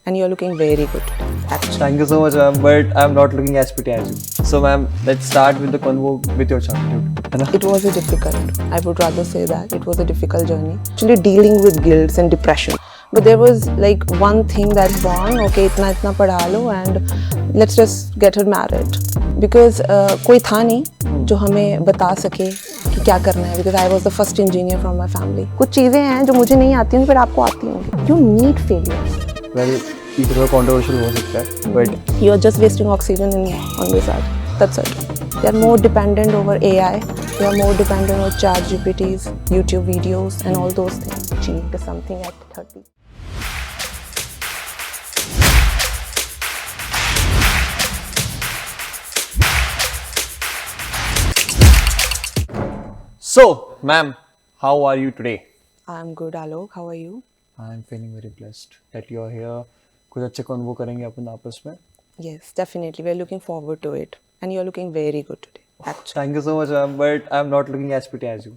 and you're looking very good today, actually. Thank you so much, ma'am. But I'm not looking as pretty as you. So, ma'am, let's start with the convo with your childhood. है ना? It was a difficult, I would rather say that, it was a difficult journey. Actually dealing with guilt and depression. But there was like one thing that's wrong, okay, इतना पढ़ा लो and let's just get her married. Because कोई था नहीं जो हमें बता सके कि क्या करना है. Because I was the first engineer from my family. कुछ चीज़ें हैं जो मुझे नहीं आती होंगी पर आपको आती होंगी. You need failures. Well, इतना controversial हो सकता है, but You're just wasting oxygen on this earth. That's it. They are more dependent over AI. They are more dependent on ChatGPTs, YouTube videos, and all those things. Achieved something at 30. So, ma'am, how are you today? I'm good, Alok. How are you? I'm feeling very blessed that you are here. कुछ अच्छे convo करेंगे अपन आपस में. Yes, definitely. We're looking forward to it. And you're looking very good today, actually. Thank you so much, ma'am. But I'm not looking as pretty as you.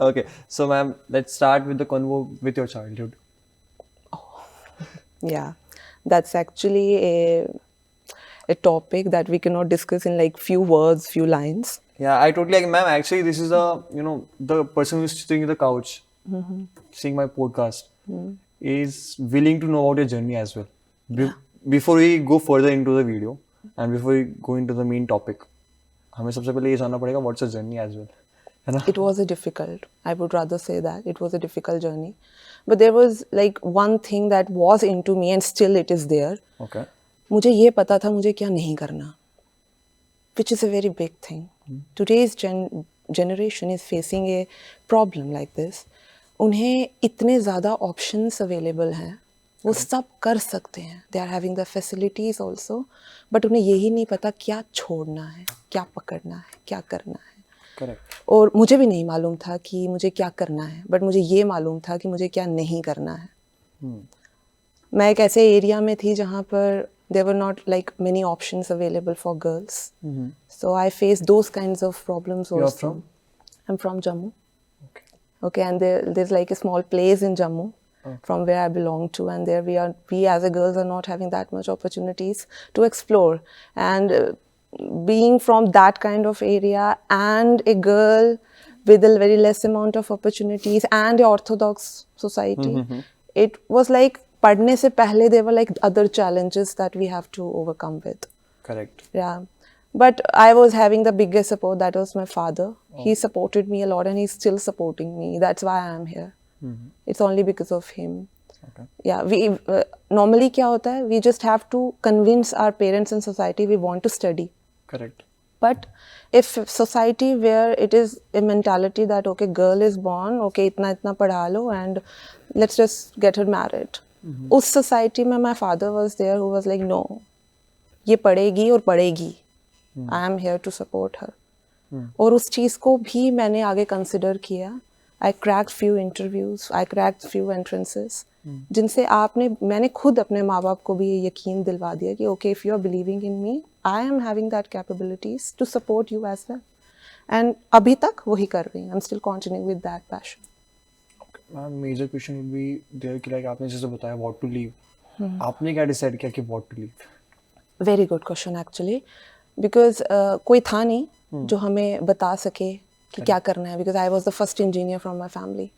Okay, so ma'am, let's start with the convo with your childhood. Yeah, that's actually a topic that we cannot discuss in like few words, few lines. Yeah, I totally agree, ma'am. Actually, this is the person who's sitting in the couch, seeing my podcast, is willing to know about your journey as well. Before we go further into the video and before we go into the main topic, हमें सबसे पहले ये जानना पड़ेगा what's your journey as well, है ना? It was a difficult, I would rather say that, it was a difficult journey. But there was like one thing that was into me and still it is there. Okay. मुझे ये पता था मुझे क्या नहीं करना. Which is a very big thing. Today's generation is facing a problem like this. उन्हें इतने ज़्यादा options available हैं, वो सब कर सकते हैं. They are having the facilities also, but उन्हें यही नहीं पता क्या छोड़ना है, क्या पकड़ना है, क्या करना है. Correct. और मुझे भी नहीं मालूम था कि मुझे क्या करना है, but मुझे ये मालूम था कि मुझे क्या नहीं करना है. मैं एक ऐसे एरिया में थी जहाँ पर there were not like many options available for girls. So I faced those kinds of problems also. You're from? I'm from Jammu. Okay. Okay, and there's like a small place in Jammu from where I belong to, and there we as a girls are not having that much opportunities to explore. And being from that kind of area and a girl with a very less amount of opportunities and a orthodox society, it was like पढ़ने से पहले there were like other challenges that we have to overcome with. Correct. Yeah. But I was having the biggest support, that was my father. He supported me a lot and he's still supporting me. That's why I am here. It's only because of him. Okay. Yeah, we normally क्या होता है, we just have to convince our parents and society we want to study. Correct. But if society where it is a mentality that okay, girl is born, okay, इतना पढ़ा लो and let's just get her married. उस society में my father was there who was like no, ये पढ़ेगी और पढ़ेगी. I am here to support her. और उस चीज़ को भी मैंने आगे consider किया. I cracked few interviews, I cracked few entrances, जिनसे मैंने खुद अपने माँ बाप को भी ये यकीन दिलवा दिया कि okay, if you are believing in me, I am having that capabilities to support you as well. And अभी तक वही कर रही हूँ. I'm still continuing with that passion. Ma'am major question would be there कि लाइक आपने जैसे बताया व्हाट टू लीव, आपने क्या डिसाइड किया कि what to leave? Very good question actually, because कोई था नहीं जो हमें बता सके कि क्या करना है. Because I was the first engineer from my family,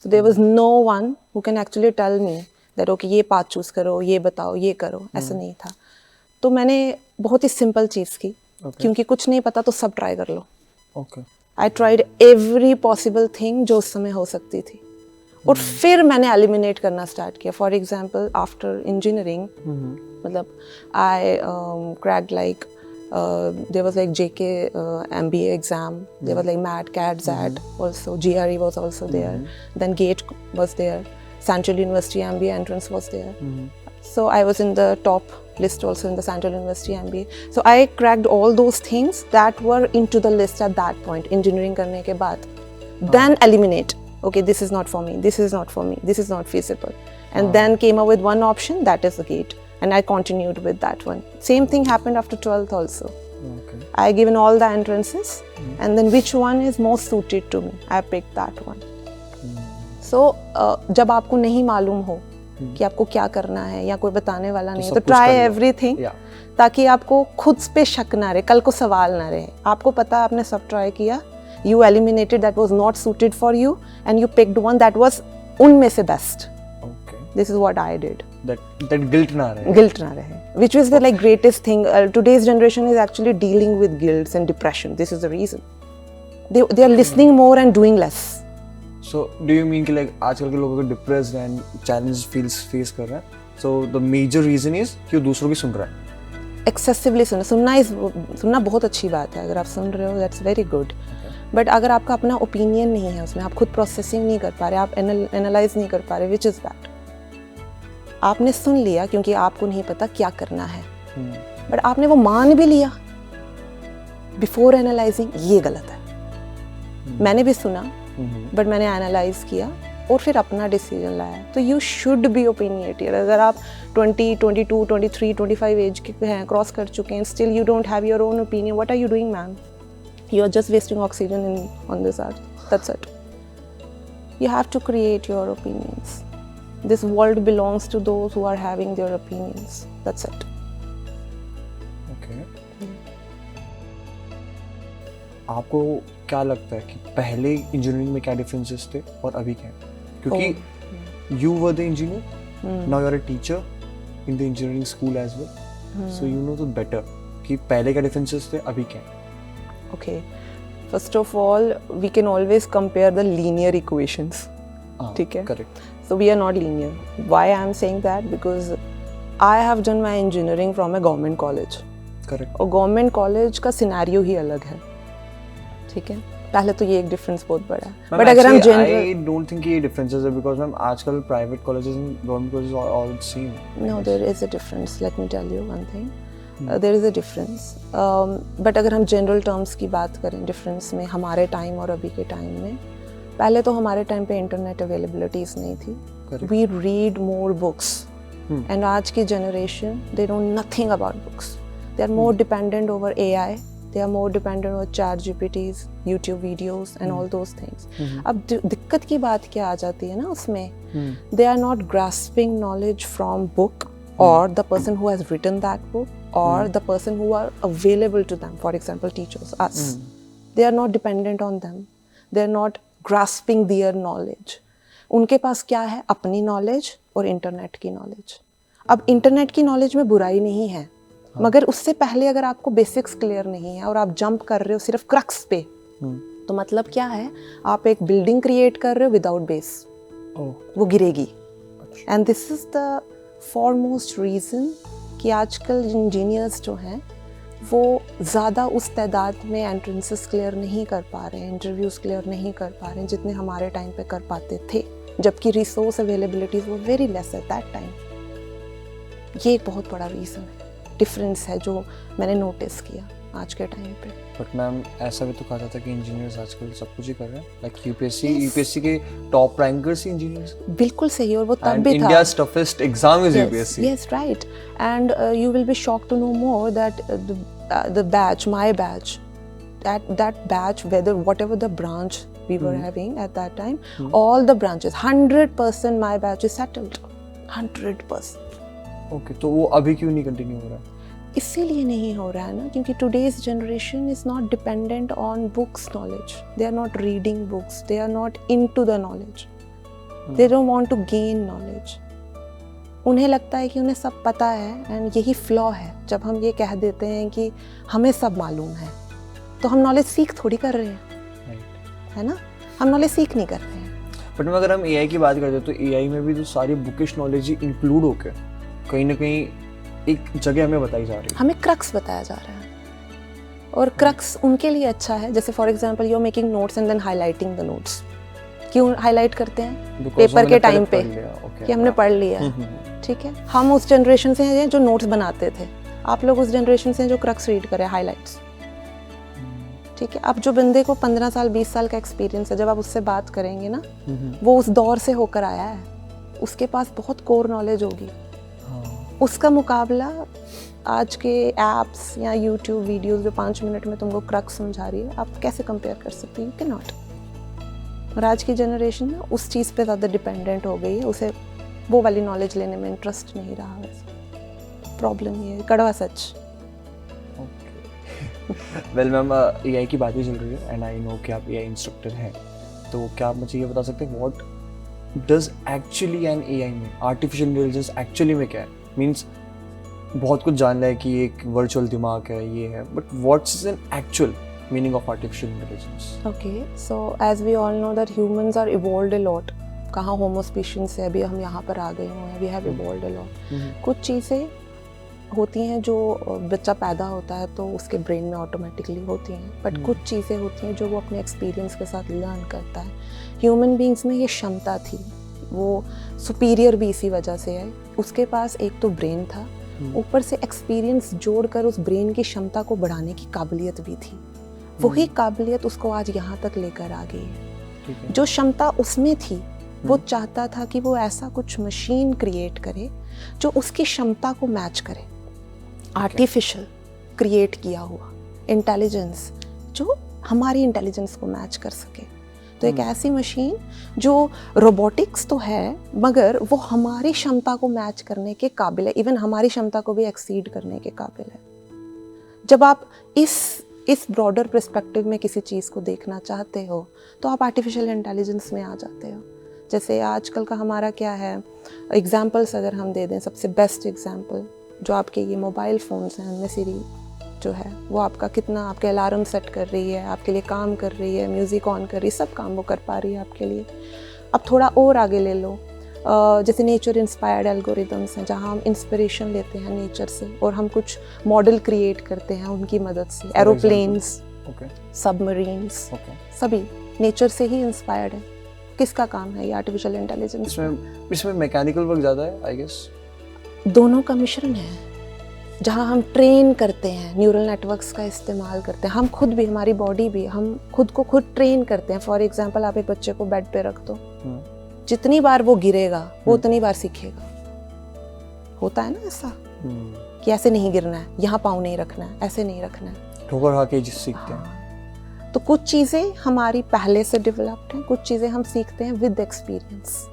so there was no one who can actually tell me that okay ये पाथ चूज करो, ये बताओ, ये करो. ऐसा नहीं था. तो मैंने बहुत ही सिंपल चीज़ की, क्योंकि कुछ नहीं पता तो सब ट्राई कर लो. I tried every possible thing जो उस समय हो सकती थी, और फिर मैंने एलिमिनेट करना स्टार्ट किया. फॉर एग्जाम्पल आफ्टर इंजीनियरिंग, मतलब आई cracked like there was like JK MBA exam, there was like MAT, CAT, ZAT also, GRE was also there, then GATE was there, Central University MBA entrance was there. So I was in the top list also in the Central University MBA. So I cracked all those things that were into the list at that point, engineering करने के बाद. Then eliminate. Okay, this is not for me, this is not for me, this is not feasible. And then came up with one option, that is the GATE. And I continued with that one. Same thing happened after 12th also. Okay. I given all the entrances, and then which one is most suited to me, I picked that one. So जब आपको नहीं मालूम हो कि आपको क्या करना है या कोई बताने वाला नहीं है, सब तो कुछ ट्राई कर लो। Everything, Yeah. ताकि आपको खुद पे शक ना रहे, कल को सवाल ना रहे। आपको पता है आपने सब ट्राई किया, you eliminated that was not suited for you and you picked one that was उनमें से best. Okay. This is what I did. That guilt ना रहे. Guilt ना रहे, which was the like greatest thing. Today's generation is actually dealing with guilt and depression. This is the reason. They are listening more and doing less. So do you mean कि like आजकल के लोगों को depressed and challenge face कर रहे हैं? So the major reason is कि वो दूसरों की सुन रहा है. Excessively सुनना बहुत अच्छी बात है, अगर आप सुन रहे हो that's very good. But अगर आपका अपना opinion नहीं है उसमें, आप खुद processing नहीं कर पा रहे, आप analyze नहीं कर पा रहे, which is bad. आपने सुन लिया क्योंकि आपको नहीं पता क्या करना है, बट आपने वो मान भी लिया बिफोर एनालाइजिंग, ये गलत है। मैंने भी सुना बट मैंने एनालाइज किया और फिर अपना डिसीजन लाया। तो यू शुड बी ओपिनियटेड। अगर आप 20, 22, 23, 25 एज के हैं, क्रॉस कर चुके हैं, still you don't have your own opinion, what are you doing man? You are just wasting oxygen in on this earth, that's it. You have to create your opinions. This world belongs to those who are having their opinions. That's it. Okay. आपको क्या लगता है कि पहले engineering में क्या differences थे और अभी क्या है? क्योंकि you were the engineer, now you're a teacher in the engineering school as well. So you know the better कि पहले क्या डिफरेंसेस थे, अभी क्या है? Okay. First of all, we can always compare the linear equations. ठीक है? Correct. So we are not linear. Why I am saying that? Because I have done my engineering from a government college. Correct. और government college का scenario ही अलग है, ठीक है? पहले तो ये एक डिफरेंस बहुत बड़ा है। बट अगर हम जनरल, I don't think ये differences है because मैम आजकल private colleges and government colleges are all same. No, there is a difference. Let me tell you one thing. There is a difference. But अगर हम general terms की बात करें difference में, हमारे टाइम और अभी के टाइम में, पहले तो हमारे टाइम पे इंटरनेट अवेलेबिलिटीज नहीं थी. We read more books and आज की generation they know nothing about books. They are more dependent over AI. They are more dependent on ChatGPTs, YouTube videos and all those things. अब दिक्कत की बात क्या आ जाती है ना उसमें, they are not grasping knowledge from book or the person who has written that book or the person who are available to them. For example, teachers, us. They are not dependent on them. They are not grasping their knowledge. उनके पास क्या है? अपनी knowledge और internet की knowledge. अब internet की knowledge में बुराई नहीं है, मगर उससे पहले अगर आपको बेसिक्स क्लियर नहीं है और आप जंप कर रहे हो सिर्फ क्रक्स पे, तो मतलब क्या है? आप एक बिल्डिंग क्रिएट कर रहे हो विदाउट बेस, वो गिरेगी. And this is the foremost reason कि आजकल इंजीनियर्स जो हैं वो ज़्यादा उस तादाद में एंट्रेंसेस क्लियर नहीं कर पा रहे हैं, इंटरव्यूज़ क्लियर नहीं कर पा रहे हैं जितने हमारे टाइम पे कर पाते थे, जबकि रिसोर्स अवेलेबिलिटीज़ वो very less at that time. ये एक बहुत बड़ा रीज़न है, डिफरेंस है जो मैंने नोटिस किया आज के टाइम पे. बट मैम ऐसा भी तो कहा जाता है कि इंजीनियर्स आजकल सब कुछ ही कर रहे हैं, लाइक यूपीएससी के टॉप रैंकर्स ही इंजीनियर्स. बिल्कुल सही, और वो तब भी था. India's toughest exam is UPSC. Yes, right. And you will be shocked to know more that the batch, my batch, that batch, whatever the branch we were having at that time, all the branches, 100% my batch is settled. 100%. Okay, तो वो अभी क्यों नहीं continue हो रहा है? इसीलिए नहीं हो रहा है ना, क्योंकि today's generation is not dependent on books knowledge. They are not reading books, they are not into the knowledge, they don't want to gain knowledge. उन्हें लगता है कि उन्हें सब पता है, एंड यही फ्लॉ है. जब हम ये कह देते हैं कि हमें सब मालूम है, तो हम नॉलेज सीख थोड़ी कर रहे हैं, है ना? हम नॉलेज सीख नहीं कर रहे हैं. बट अगर हम AI की बात करते हैं तो AI में भी तो सारी बुकिश नॉलेज ही इंक्लूड होकर कहीं ना कहीं एक जगह हमें बताई जा रही है, हमें क्रक्स बताया जा रहा है. और क्रक्स उनके लिए अच्छा है, जैसे for example you are making notes and then highlighting the notes. क्यों हाईलाइट करते हैं? पेपर के टाइम पे कि हमने पढ़ लिया है, ठीक है. हम उस जनरेशन से हैं जो नोट्स बनाते थे, आप लोग उस जनरेशन से हैं जो क्रक्स रीड करें, हाईलाइट्स, ठीक है. अब जो बंदे को 15 साल 20 साल का एक्सपीरियंस है, जब आप उससे बात करेंगे ना, वो उस दौर से होकर आया है, उसके पास बहुत कोर नॉलेज होगी. उसका मुकाबला आज के एप्स या यूट्यूब वीडियोस जो 5 मिनट में तुमको क्रक्स समझा रही है, आप कैसे कंपेयर कर सकते हो? You can not. और आज की जनरेशन ना उस चीज़ पे ज़्यादा डिपेंडेंट हो गई है, उसे वो वाली नॉलेज लेने में इंटरेस्ट नहीं रहा वैसे। प्रॉब्लम ये है, कड़वा सच। वेल मैम, एआई की बातें चल रही है एंड आई नो कि आप एआई इंस्ट्रक्टर हैं, तो क्या आप मुझे ये बता सकते हैं what does actually an AI mean? Artificial intelligence actually में क्या है? मीन्स बहुत कुछ जान लिया है कि एक वर्चुअल दिमाग है, ये है, but what's an actual meaning of artificial intelligence? Okay, so as we all know that humans are evolved a lot. कहाँ होमो स्पीशीज से अभी हम यहाँ पर आ गए हुए हैं, we have evolved a lot. कुछ चीज़ें होती हैं जो बच्चा पैदा होता है तो उसके ब्रेन में ऑटोमेटिकली होती हैं, बट कुछ चीज़ें होती हैं जो वो अपने एक्सपीरियंस के साथ लर्न करता है। ह्यूमन बींग्स में ये क्षमता थी, वो सुपीरियर भी इसी वजह से है। उसके पास एक तो ब्रेन था, ऊपर से एक्सपीरियंस जोड़कर उस ब्रेन की क्षमता को बढ़ाने की काबिलियत भी थी। वही काबिलियत उसको आज यहाँ तक लेकर आ गई है। जो क्षमता उसमें थी वो चाहता था कि वो ऐसा कुछ मशीन क्रिएट करे जो उसकी क्षमता को मैच करे। आर्टिफिशियल क्रिएट किया हुआ इंटेलिजेंस जो हमारी इंटेलिजेंस को मैच कर सके। तो एक ऐसी मशीन जो रोबोटिक्स तो है मगर वो हमारी क्षमता को मैच करने के काबिल है, इवन हमारी क्षमता को भी एक्सीड करने के काबिल है। जब आप इस ब्रॉडर पर्सपेक्टिव में किसी चीज़ को देखना चाहते हो तो आप आर्टिफिशियल इंटेलिजेंस में आ जाते हो। जैसे आजकल का हमारा क्या है, एग्जांपल्स अगर हम दे दें, सबसे बेस्ट एग्जांपल जो आपके ये मोबाइल फ़ोन्स हैं उनमें सिरी जो है वो आपका कितना आपके अलार्म सेट कर रही है, आपके लिए काम कर रही है, म्यूज़िक ऑन कर रही है, सब काम वो कर पा रही है आपके लिए। अब थोड़ा और आगे ले लो, जैसे नेचर इंस्पायर्ड एल्गोरिदम्स हैं जहाँ हम इंस्पिरेशन लेते हैं नेचर से और हम कुछ मॉडल क्रिएट करते हैं उनकी मदद से। एरोप्लेन्स, सबमरीन्स, सभी नेचर से ही इंस्पायर्ड है। किसका काम है ये? Artificial intelligence. इसमें मैकेनिकल वर्क ज़्यादा है आई गेस। दोनों का मिश्रण है, जहाँ हम ट्रेन करते हैं, न्यूरल नेटवर्क्स का इस्तेमाल करते हैं। हम खुद भी, हमारी बॉडी भी, हम खुद को खुद ट्रेन करते हैं। फॉर एग्जांपल आप एक बच्चे को बेड पे रख दो, जितनी बार वो गिरेगा वो उतनी बार सीखेगा। होता है ना ऐसा कि ऐसे नहीं गिरना है, यहाँ पाँव नहीं रखना है, ऐसे नहीं रखना है, ठोकर खा के सीखते हैं। तो कुछ चीज़ें हमारी पहले से डेवलप्ड हैं, कुछ चीज़ें हम सीखते हैं विद एक्सपीरियंस।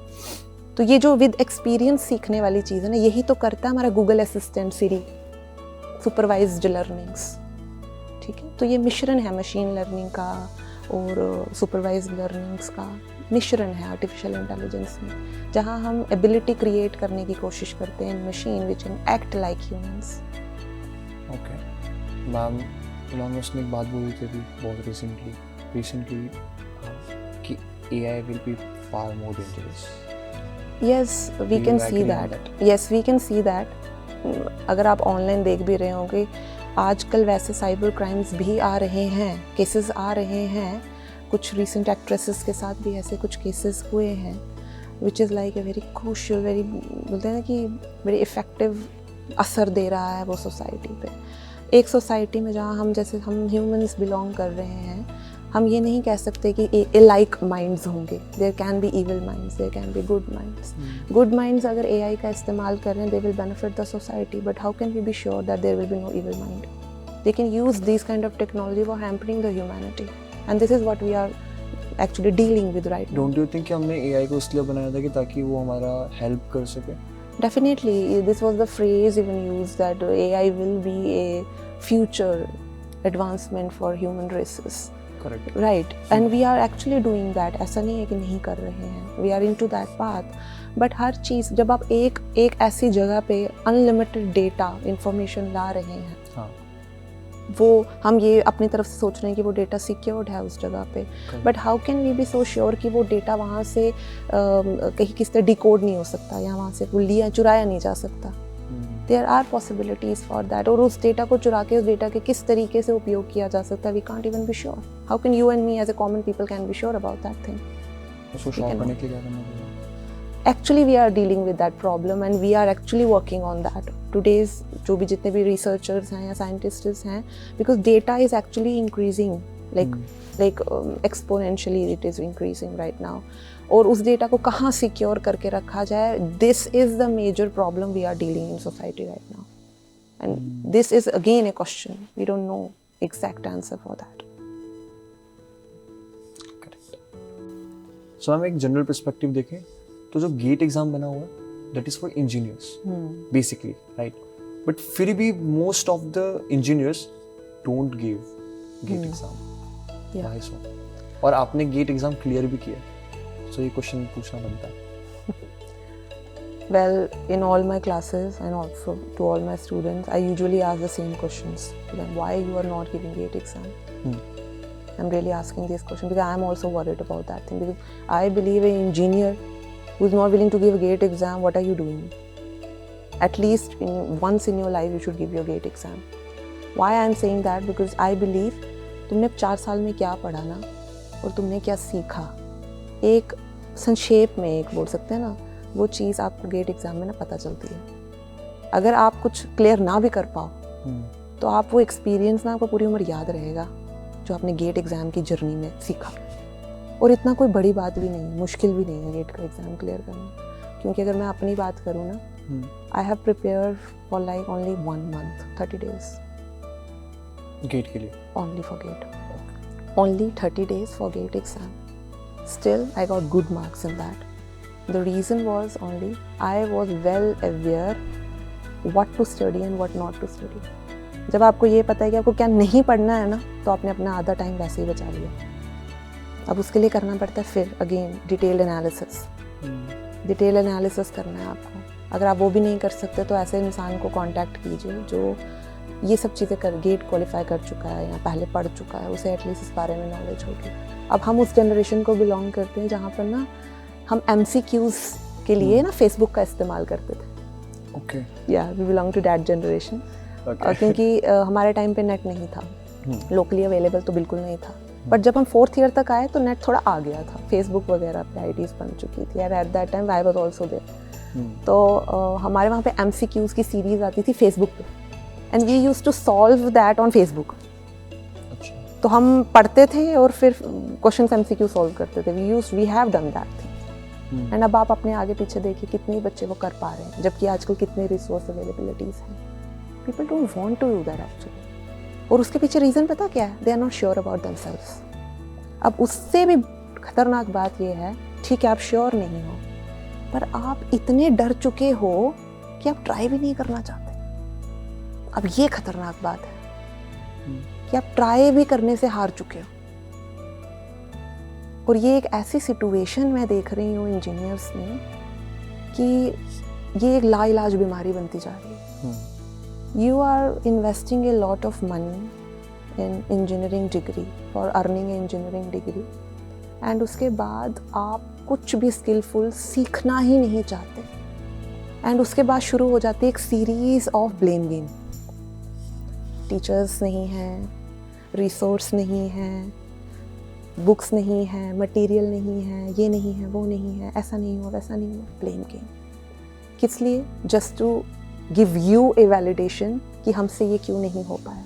तो ये जो विद एक्सपीरियंस सीखने वाली चीज़ है ना, यही तो करता है हमारा गूगल असिस्टेंट, सिरी, सुपरवाइज्ड लर्निंग्स। ठीक है, तो ये मिश्रण है मशीन लर्निंग का और सुपरवाइज्ड लर्निंग्स का मिश्रण है आर्टिफिशियल इंटेलिजेंस में, जहाँ हम एबिलिटी क्रिएट करने की कोशिश करते हैं इन machine which can act like humans. Okay ma'am, Elon Musk ने एक बात बोली थी अभी बहुत रिसेंटली कि AI will be far more dangerous. Yes, we can see that. Yes, we can see that. अगर आप ऑनलाइन देख भी रहे होंगे आजकल वैसे साइबर क्राइम्स भी आ रहे हैं, केसेस आ रहे हैं। कुछ रिसेंट एक्ट्रेसेस के साथ भी ऐसे कुछ केसेस हुए हैं which is like a very crucial, very बोलते हैं ना कि वेरी इफ़ेक्टिव असर दे रहा है वो सोसाइटी पे। एक सोसाइटी में जहाँ हम जैसे हम ह्यूमंस बिलोंग कर रहे हैं, हम ये नहीं कह सकते कि लाइक माइंड्स होंगे। There can be evil minds, there can be good minds. Good minds अगर एआई का इस्तेमाल कर रहे हैं, they will benefit the society, but how can we be sure that there will be no evil mind? They can use this kind of technology for hampering the humanity, and this is what we are actually dealing with right now. Don't you think कि हमने AI को इसलिए बनाया था कि ताकि वो हमारा हेल्प कर सके? Definitely, this was the phrase even used that AI will be a future advancement for human races. Correct. Right, and we are actually doing that. ऐसा नहीं है कि नहीं कर रहे हैं, we are into that path. But हर चीज़ जब आप एक ऐसी जगह पे unlimited data information ला रहे हैं, हाँ, वो हम ये अपनी तरफ से सोच रहे हैं कि वो डेटा सिक्योर्ड है उस जगह पे, but how can we be so sure कि वो डेटा वहाँ से कहीं किसी तरह डिकोड नहीं हो सकता या वहाँ से वो लिया चुराया नहीं जा सकता। There are possibilities for that. और उस डेटा को चुरा के उस डेटा के किस तरीके से उपयोग किया जा सकता है, we can't even be sure. How can you and me as a common people can be sure about that thing? उसको शॉप करने के लिए क्या करना पड़ेगा? Actually, we are dealing with that problem and we are actually working on that. Today's जो भी जितने भी researchers हैं या scientists हैं, because data is actually increasing, like exponentially it is increasing right now. और उस data को कहाँ secure करके रखा जाए, this is the major problem we are dealing in society right now. And this is again a question. We don't know exact answer for that. Correct. So हम एक general perspective देखें तो जो गेट एग्जाम बना हुआ है that is for engineers basically, right? But फिर भी most of the engineers don't give GATE exam. Yeah. Why so? और आपने GATE exam clear भी किया, so ये question पूछना बनता है. Well, in all my classes and also to all my students, I usually ask the same questions to them. Why you are not giving GATE exam? I'm really asking these questions because I am also worried about that thing, because I believe an engineer who is not willing to give a GATE exam, what are you doing? At least once in your life you should give your GATE exam. Why I am saying that? Because I believe तुमने 4 साल में क्या पढ़ा ना और तुमने क्या सीखा, एक संक्षेप में एक बोल सकते हैं ना, वो चीज़ आपको GATE एग्ज़ाम में ना पता चलती है. अगर आप कुछ क्लियर ना भी कर पाओ तो आप वो एक्सपीरियंस ना आपको पूरी उम्र याद रहेगा जो आपने GATE एग्ज़ाम की जर्नी में सीखा. और इतना कोई बड़ी बात भी नहीं, मुश्किल भी नहीं है GATE का एग्ज़ाम क्लियर करना. क्योंकि अगर मैं अपनी बात करूँ ना, I have prepare for like only 1 month 30 days GATE के लिए. only for GATE. Only 30 days for GATE exam. Still, I got good marks in that. The reason was only I was well aware what to study and what not to study. जब आपको ये पता है कि आपको क्या नहीं पढ़ना है ना, तो आपने अपना आधा टाइम वैसे ही बचा लिया. अब उसके लिए करना पड़ता है फिर again detail analysis. Detail analysis करना है आपको. अगर आप वो भी नहीं कर सकते तो ऐसे इंसान को कांटेक्ट कीजिए जो ये सब चीज़ें कर GATE क्वालिफाई कर चुका है या पहले पढ़ चुका है, उसे एटलीस्ट इस बारे में नॉलेज होगी. अब हम उस जनरेशन को बिलोंग करते हैं जहाँ पर ना हम MCQs के लिए ना फेसबुक का इस्तेमाल करते थे. ओके. या we belong to that generation. क्योंकि हमारे टाइम पे नेट नहीं था, लोकली अवेलेबल तो बिल्कुल नहीं था. बट जब हम 4th ईयर तक आए तो नेट थोड़ा आ गया था, फेसबुक वगैरह पे IDs बन चुकी थी. At that time I was also there. तो हमारे वहाँ पे MCQs की सीरीज आती थी फेसबुक पे, and we used to solve that on Facebook. तो हम पढ़ते थे और फिर क्वेश्चन MCQ सॉल्व करते थे. We have done that thing. And अब आप अपने आगे पीछे देखिए कितने बच्चे वो कर पा रहे हैं, जबकि आजकल कितने रिसोर्स अवेलेबिलिटीज हैं. People don't want to do that actually. और उसके पीछे रीज़न पता क्या है? They are not sure about themselves. अब उससे भी खतरनाक बात ये है, ठीक है आप श्योर नहीं हो, पर आप इतने डर चुके हो कि आप ट्राई भी नहीं करना चाहते. अब ये खतरनाक बात है कि आप ट्राई भी करने से हार चुके हो. और ये एक ऐसी सिचुएशन मैं देख रही हूँ इंजीनियर्स में कि ये एक लाइलाज बीमारी बनती जा रही है. You are investing a lot of money in engineering degree for earning a engineering degree, and उसके बाद आप कुछ भी स्किलफुल सीखना ही नहीं चाहते. एंड उसके बाद शुरू हो जाती है एक series of blame game. Teachers नहीं हैं, रिसोर्स नहीं है, बुक्स नहीं है, मटेरियल नहीं है, ये नहीं है, वो नहीं है, ऐसा नहीं हो, वैसा नहीं हो. ब्लेम गेम किस लिए? Just to give you a validation कि हमसे ये क्यों नहीं हो पाया.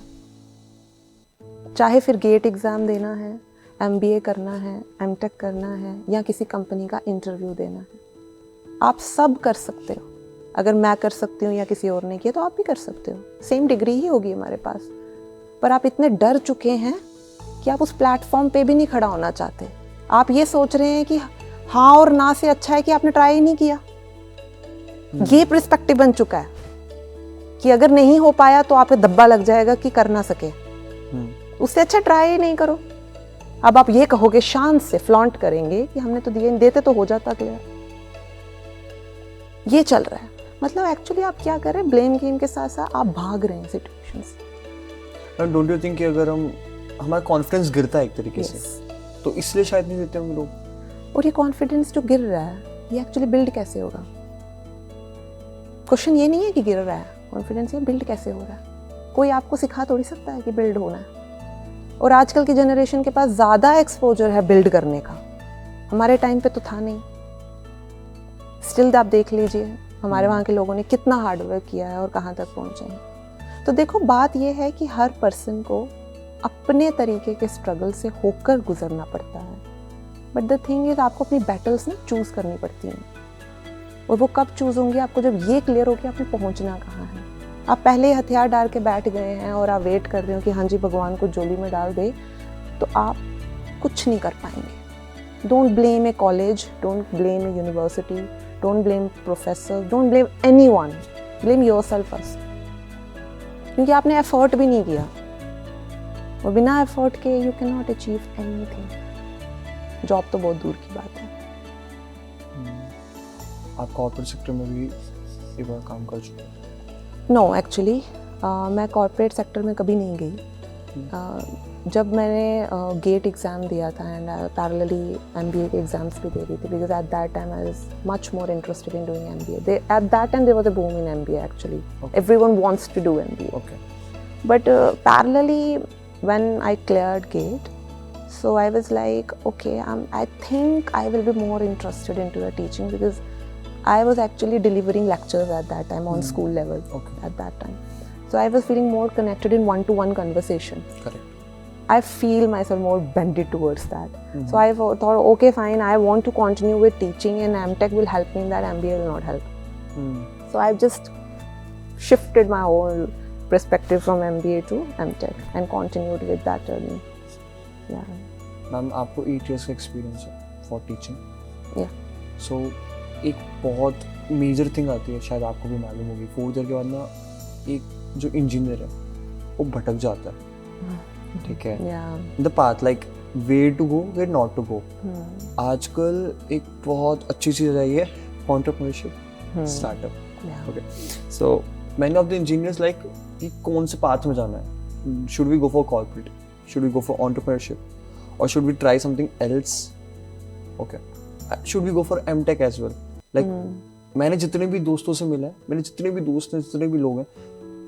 चाहे फिर GATE एग्ज़ाम देना है, MBA करना है, MTech करना है, या किसी कंपनी का इंटरव्यू देना है, आप सब कर सकते हो. अगर मैं कर सकती हूँ या किसी और ने किया तो आप भी कर सकते हो. सेम डिग्री ही होगी हमारे पास. पर आप इतने डर चुके हैं कि आप उस प्लेटफॉर्म पे भी नहीं खड़ा होना चाहते. आप ये सोच रहे हैं कि हाँ और ना से अच्छा है कि आपने ट्राई ही नहीं किया. ये पर्सपेक्टिव बन चुका है कि अगर नहीं हो पाया तो आप पे धब्बा लग जाएगा कि कर ना सके. उससे अच्छा ट्राई ही नहीं करो. अब आप ये कहोगे, शान से फ्लॉन्ट करेंगे कि हमने तो दिए, देते तो हो जाता क्लियर. ये चल रहा है. मतलब एक्चुअली आप क्या कर रहे हैं? ब्लेम गेम के साथ साथ आप भाग रहे हैं सिचुएशन से. डोंट यू थिंक कि अगर हमारा कॉन्फिडेंस गिरता है एक तरीके से, तो इसलिए शायद नहीं देते हम लोग. और ये कॉन्फिडेंस जो गिर रहा है, ये एक्चुअली बिल्ड कैसे होगा? क्वेश्चन ये नहीं है कि गिर रहा है कॉन्फिडेंस, ये बिल्ड कैसे हो रहा है. कोई आपको सिखा थोड़ी सकता है कि बिल्ड होना है. और आजकल की जनरेशन के पास ज़्यादा एक्सपोजर है बिल्ड करने का. हमारे टाइम पे तो था नहीं. स्टिल आप देख लीजिए हमारे वहाँ के लोगों ने कितना हार्डवर्क किया है और कहाँ तक पहुँचे हैं. तो देखो बात ये है कि हर पर्सन को अपने तरीके के स्ट्रगल से होकर गुजरना पड़ता है. बट द थिंग इज आपको अपनी बैटल्स ना चूज़ करनी पड़ती हैं. और वो कब चूज़ होंगी? आपको जब ये क्लियर हो कि आपने पहुँचना कहाँ है. आप पहले हथियार डाल के बैठ गए हैं और आप वेट कर रहे हो कि हाँ जी भगवान को जोली में डाल दे, तो आप कुछ नहीं कर पाएंगे. Don't blame A college, don't blame A university, Don't blame professors. Don't blame anyone. Blame yourself first. क्योंकि आपने एफर्ट भी नहीं किया और बिना एफर्ट के you can not achieve anything. Job तो बहुत दूर की बात है. आप कॉर्पोरेट सेक्टर में भी एक बार काम कर चुके हैं? नो एक्चुअली मैं कॉर्पोरेट सेक्टर में कभी नहीं गई. जब मैंने गेट एग्ज़ाम दिया था एंड पैरेलली MBA के एग्ज़ाम्स भी दे रही थी because at that time I was much more interested in doing MBA. At that time there was a boom in MBA actually. Everyone wants to do MBA. Okay. But parallelly, when I cleared GATE, so I was like, okay, I think I will be more interested into the teaching because I was actually delivering lectures at that time on school level. Okay. At that time. So I was feeling more connected in one-to-one conversation. Correct. I feel myself more bended towards that. So I thought, okay, fine, I want to continue with teaching and MTech will help me in that, MBA will not help. So I've just shifted my whole perspective from MBA to MTech and continued with that journey. Yeah. Ma'am आपको 8 years का experience है for teaching. Yeah. सो एक बहुत major thing आती है, शायद आपको भी मालूम होगी. 4th year के बाद ना एक जो इंजीनियर है वो भटक जाता है. ठीक है. Yeah. The path like where to go where not to go. आजकल एक बहुत अच्छी चीज़ आई है entrepreneurship, startup. Yeah. Okay. So many of the engineers like कि कौन से पाथ में जाना है. Should we go for corporate, should we go for entrepreneurship और should we try something else. Okay. Should we go for MTech as well. Like मैंने जितने भी दोस्तों से मिला है, मेरे जितने भी दोस्त हैं, जितने भी लोग हैं,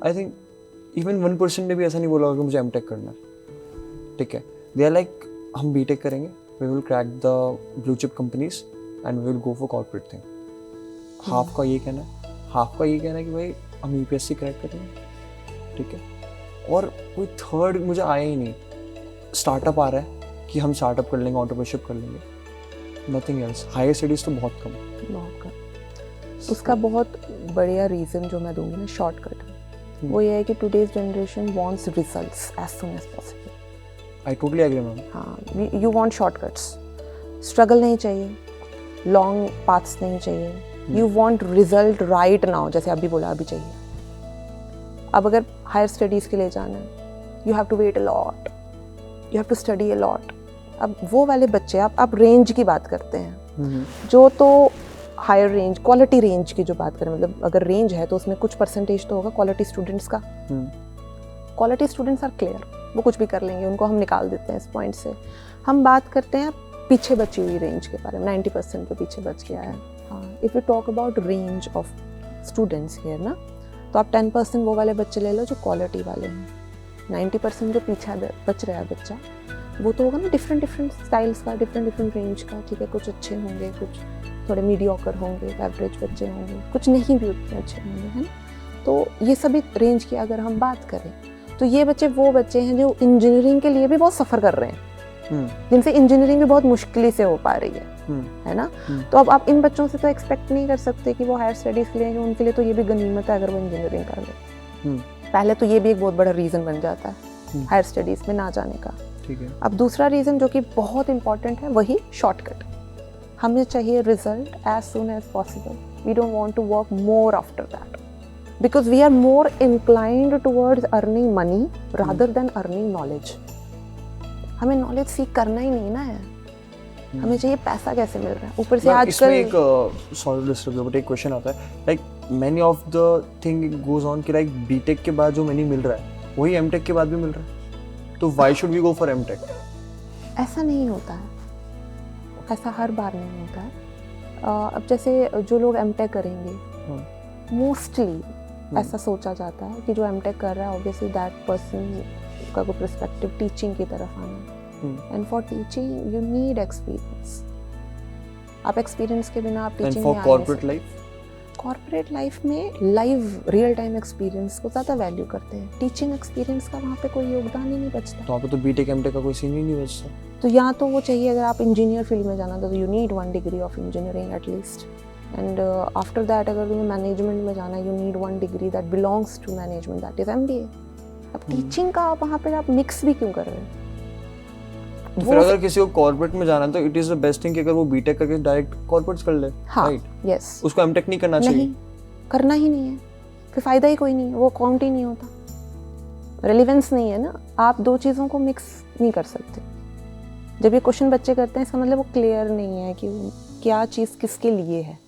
आई थिंक इवन 1% ने भी ऐसा नहीं बोला होगा कि मुझे MTech करना है. ठीक है. दे आर लाइक हम BTech करेंगे, we will crack the blue chip companies and we will go for corporate thing. Half का ये कहना है, हाफ का ये कहना है कि भाई हम UPSC क्रैक करेंगे. ठीक है. और कोई थर्ड मुझे आया ही नहीं. स्टार्टअप आ रहा है कि हम स्टार्टअप कर लेंगे, एंटरप्रेन्योरशिप कर लेंगे. Nothing else. हायर स्टडीज तो बहुत कम. बहुत कम. उसका बहुत बढ़िया रीज़न जो मैं दूंगी ना, शॉर्टकट, वो ये है कि today's generation wants results as soon as possible. I totally agree ma'am. हाँ, यू वांट शॉर्टकट्स. स्ट्रगल नहीं चाहिए, लॉन्ग पाथ्स नहीं चाहिए. You want result right now, जैसे अभी बोला अभी चाहिए. अब अगर हायर स्टडीज़ के लिए जाना है, you have to wait a lot, you have to study a lot. अब वो वाले बच्चे, आप रेंज की बात करते हैं, जो तो हायर रेंज, क्वालिटी रेंज की जो बात करें, मतलब अगर रेंज है तो उसमें कुछ परसेंटेज तो होगा क्वालिटी स्टूडेंट्स का. क्वालिटी स्टूडेंट्स आर क्लियर, वो कुछ भी कर लेंगे, उनको हम निकाल देते हैं इस पॉइंट से. हम बात करते हैं पीछे बची हुई रेंज के बारे में, 90% जो पीछे बच गया है. हाँ, if you talk about range of students here ना, तो आप 10% वो वाले बच्चे ले लो जो क्वालिटी वाले हैं. 90% जो पीछे बच रहा है बच्चा, वो तो होगा ना डिफरेंट स्टाइल्स का, डिफरेंट रेंज का. ठीक है. कुछ अच्छे होंगे, कुछ थोड़े मीडियोकर होंगे, एवरेज बच्चे होंगे, कुछ नहीं भी उतने अच्छे होंगे, है ना. तो ये सभी रेंज की अगर हम बात करें, तो ये बच्चे वो बच्चे हैं जो इंजीनियरिंग के लिए भी बहुत सफ़र कर रहे हैं, जिनसे इंजीनियरिंग भी बहुत मुश्किल से हो पा रही है ना. तो अब आप इन बच्चों से तो एक्सपेक्ट नहीं कर सकते कि वो हायर स्टडीज़ के लिए, उनके लिए तो ये भी गनीमत है अगर वो इंजीनियरिंग कर ले. पहले तो ये भी एक बहुत बड़ा रीज़न बन जाता है हायर स्टडीज़ में ना जाने का. ठीक है. अब दूसरा रीज़न जो कि बहुत इंपॉर्टेंट है, वही शॉर्टकट. हमें चाहिए result as soon as possible. We don't want to work more after that because we are more inclined towards earning money rather than earning knowledge. हमें नॉलेज सीख करना ही नहीं ना है, हमें चाहिए पैसा कैसे मिल रहा है. ऊपर से आजकल एक सॉरी डिस्टर्ब बट एक क्वेश्चन आता है, like many of the thing goes on कि लाइक BTech के बाद जो मनी मिल रहा है वही MTech के बाद भी मिल रहा है, तो why should we go for MTech? ऐसा नहीं होता है, ऐसा हर बार नहीं होता है. अब जैसे जो लोग MTech करेंगे, मोस्टली ऐसा सोचा जाता है कि जो MTech कर रहा है ऑब्वियसली दैट पर्सन का कोई पर्सपेक्टिव टीचिंग की तरफ आना है. And for teaching you need experience. आप एक्सपीरियंस के बिना आप टीचिंग में आ नहीं सकते. कॉर्पोरेट लाइफ में लाइव रियल टाइम एक्सपीरियंस को ज़्यादा वैल्यू करते हैं. टीचिंग एक्सपीरियंस का वहाँ पे कोई योगदान ही नहीं बचता. तो आप तो BTech MTech का कोई सीन ही नहीं बचता. तो यहाँ तो वो चाहिए, अगर आप इंजीनियर फील्ड में जाना तो you need 1 degree of engineering at least. And after that अगर तुम्हें मैनेजमेंट में जाना, you need 1 degree that belongs to management, that is MBA. अब टीचिंग का वहाँ पे आप मिक्स भी क्यों कर रहे हो? तो फिर अगर किसी को कॉर्पोरेट में जाना है तो it is the best thing कि अगर वो बीटेक करके डायरेक्ट कॉर्पोरेट्स कर ले, हाँ, राइट? यस, उसको एमटेक नहीं करना चाहिए। नहीं करना ही नहीं है, फिर फायदा ही कोई नहीं है, वो काउंट ही नहीं होता, रेलिवेंस नहीं है ना। आप दो चीज़ों को मिक्स नहीं कर सकते। जब ये क्वेश्चन बच्चे करते हैं इसका मतलब वो क्लियर नहीं है कि क्या चीज़ किसके लिए है,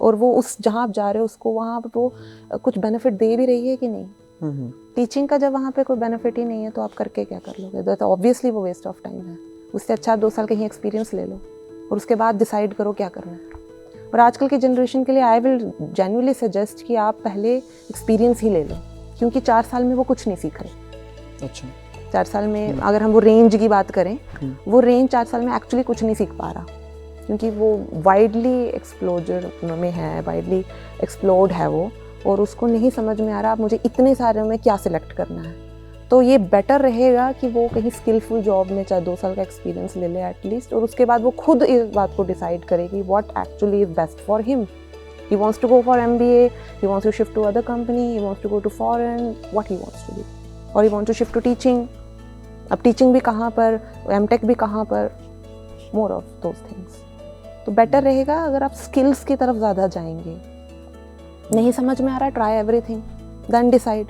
और वो उस जहाँ आप जा रहे हो उसको वहाँ पर वो कुछ बेनिफिट दे भी रही है कि नहीं। टीचिंग का जब वहाँ पे कोई बेनिफिट ही नहीं है तो आप करके क्या कर लोगे? तो ऑब्वियसली वो वेस्ट ऑफ टाइम है। उससे अच्छा 2 साल कहीं एक्सपीरियंस ले लो और उसके बाद डिसाइड करो क्या करना है। और आजकल की जनरेशन के लिए आई विल जेन्युइनली सजेस्ट कि आप पहले एक्सपीरियंस ही ले लो, क्योंकि 4 साल में वो कुछ नहीं सीख रहे। अच्छा, 4 साल में अगर हम वो रेंज की बात करें, वो रेंज 4 साल में एक्चुअली कुछ नहीं सीख पा रहा, क्योंकि वो वाइडली एक्सप्लोजर में है, वाइडली एक्सप्लोर्ड है वो, और उसको नहीं समझ में आ रहा अब मुझे इतने सारे में क्या सिलेक्ट करना है। तो ये बेटर रहेगा कि वो कहीं स्किलफुल जॉब में चाहे 2 साल का एक्सपीरियंस ले ले एटलीस्ट, और उसके बाद वो खुद इस बात को डिसाइड करे कि what actually is best for him. He wants to go for MBA, he wants to shift to other company, he wants to go to foreign, what he wants to do, और he wants to shift to teaching. अब teaching भी कहाँ पर, MTech भी कहाँ पर, more of those things. तो better रहेगा अगर आप स्किल्स की तरफ ज़्यादा जाएंगे। नहीं समझ में आ रहा, ट्राई एवरीथिंग देन डिसाइड।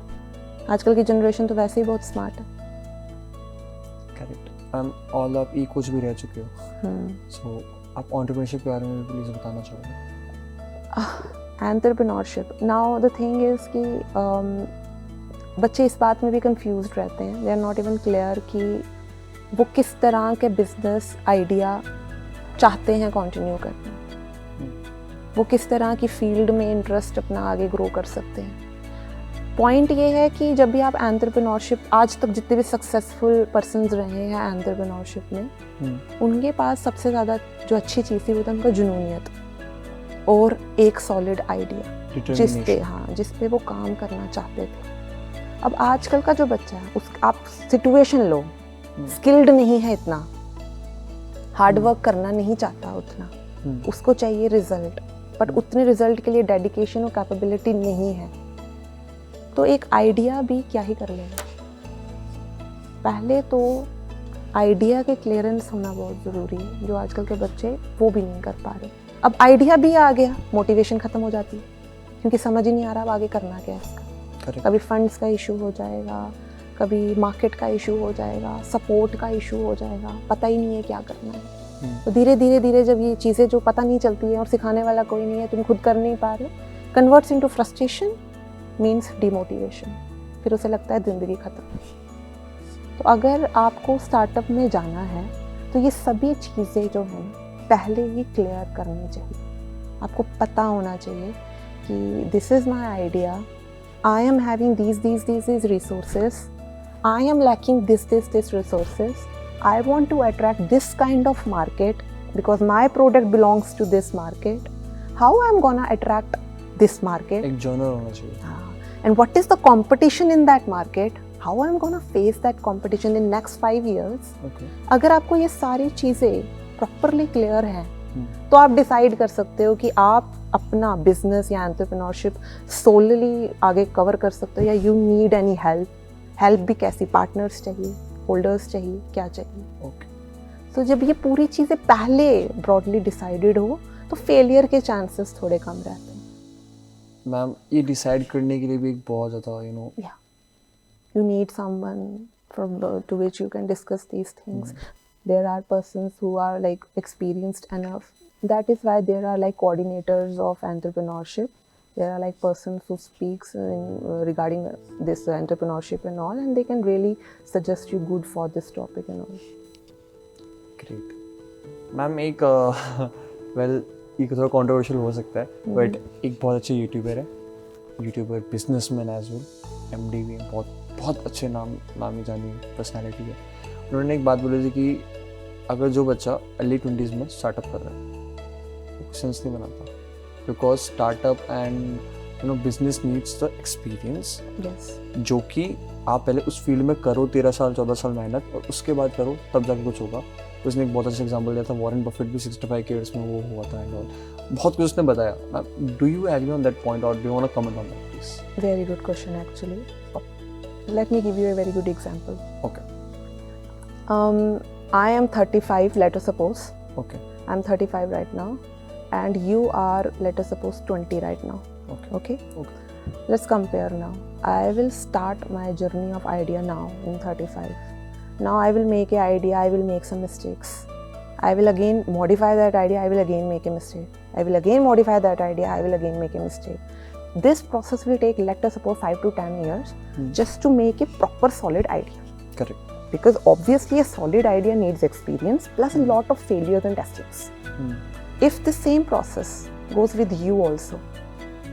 आजकल की जनरेशन तो वैसे ही बहुत स्मार्ट है। करेक्ट। ऑल आप ई कोच भी रह चुके हो, सो आप एंटरप्रेन्योरशिप के बारे में प्लीज बताना चाहोगे? Entrepreneurship, now the thing is कि बच्चे इस बात में भी कंफ्यूज्ड रहते हैं, they are not even clear कि वो किस तरह के बिजनेस आइडिया चाहते हैं कंटिन्यू करना, वो किस तरह की फील्ड में इंटरेस्ट अपना आगे ग्रो कर सकते हैं। पॉइंट ये है कि जब भी आप एंटरप्रेन्योरशिप, आज तक जितने भी सक्सेसफुल पर्सन्स रहे हैं एंटरप्रेन्योरशिप में, उनके पास सबसे ज़्यादा जो अच्छी चीज़ थी वो था उनका जुनूनियत और एक सॉलिड आइडिया जिस पे वो काम करना चाहते थे। अब आजकल का जो बच्चा है, उस आप सिचुएशन लो, स्किल्ड नहीं है इतना, हार्ड वर्क करना नहीं चाहता उतना, उसको चाहिए रिजल्ट, बट उतने रिजल्ट के लिए डेडिकेशन और कैपेबिलिटी नहीं है, तो एक आइडिया भी क्या ही कर लेगा। पहले तो आइडिया के क्लियरेंस होना बहुत ज़रूरी है, जो आजकल के बच्चे वो भी नहीं कर पा रहे। अब आइडिया भी आ गया, मोटिवेशन ख़त्म हो जाती है, क्योंकि समझ ही नहीं आ रहा अब आगे करना क्या है इसका। कभी फंड्स का इशू हो जाएगा, कभी मार्केट का इशू हो जाएगा, सपोर्ट का इशू हो जाएगा, पता ही नहीं है क्या करना है। तो धीरे धीरे जब ये चीज़ें जो पता नहीं चलती हैं और सिखाने वाला कोई नहीं है, तुम खुद कर नहीं पा रहे, converts into frustration, means demotivation, फिर उसे लगता है ज़िंदगी ख़त्म। तो अगर आपको स्टार्टअप में जाना है तो ये सभी चीज़ें जो हैं पहले ही क्लियर करनी चाहिए। आपको पता होना चाहिए कि this is my idea, I am having these resources, I am lacking this resources, I want to attract this kind of market because my product belongs to this market. How I am gonna attract this market? एक journal होना चाहिए। And what is the competition in that market? How I am gonna face that competition in next 5 years? अगर आपको ये सारी चीज़ें properly clear हैं, तो आप डिसाइड कर सकते हो कि आप अपना बिजनेस या एंटरप्रेन्योरशिप सोलली आगे कवर कर सकते हो, या यू नीड एनी हेल्प भी कैसी, पार्टनर्स चाहिए, होल्डर्स चाहिए, क्या चाहिए। तो जब ये पूरी चीज़ें पहले ब्रॉडली डिसाइडेड हो तो फेलियर के चांसेस थोड़े कम रहते हैं। मैम, ये डिसाइड करने के लिए भी एक बहुत ज़्यादा you need someone to which you can discuss these things. There are persons who are like experienced enough. That is why there are like coordinators of entrepreneurship. There are like persons who speaks regarding this entrepreneurship and all, and they can really suggest you good for this topic and all. Great. Ma'am, एक ये थोड़ा controversial हो सकता है, but एक बहुत अच्छे YouTuber है, बिजनेसमैन एज वेल, MD भी है, बहुत अच्छे नामी जानी पर्सनालिटी है। उन्होंने एक बात बोली थी कि अगर जो बच्चा अर्ली 20s में स्टार्टअप कर रहा है वो सेंस नहीं बनाता, because startup and business needs the experience, जो कि आप पहले उस फील्ड में करो 13 साल 14 साल मेहनत, और उसके बाद करो तब जाके कुछ होगा। उसने एक बहुत अच्छा एग्जांपल दिया था, वॉरेन बफेट भी 65 के ईयर्स में वो हुआ था एंड ऑल, बहुत कुछ उसने बताया। Do you agree on that point, और do you want to comment on that please? Very good question actually. Let me give you a very good example. Okay. I am 35, let us suppose. Okay. I'm 35 right now, and you are, let us suppose, 20 right now. Okay. Okay? Okay. Let's compare now. I will start my journey of idea now in 35. Now I will make an idea, I will make some mistakes. I will again modify that idea, I will again make a mistake. I will again modify that idea, I will again make a mistake. This process will take, let us suppose, 5 to 10 years just to make a proper solid idea. Correct. Because obviously a solid idea needs experience plus a lot of failures and testings. If the same process goes with you also,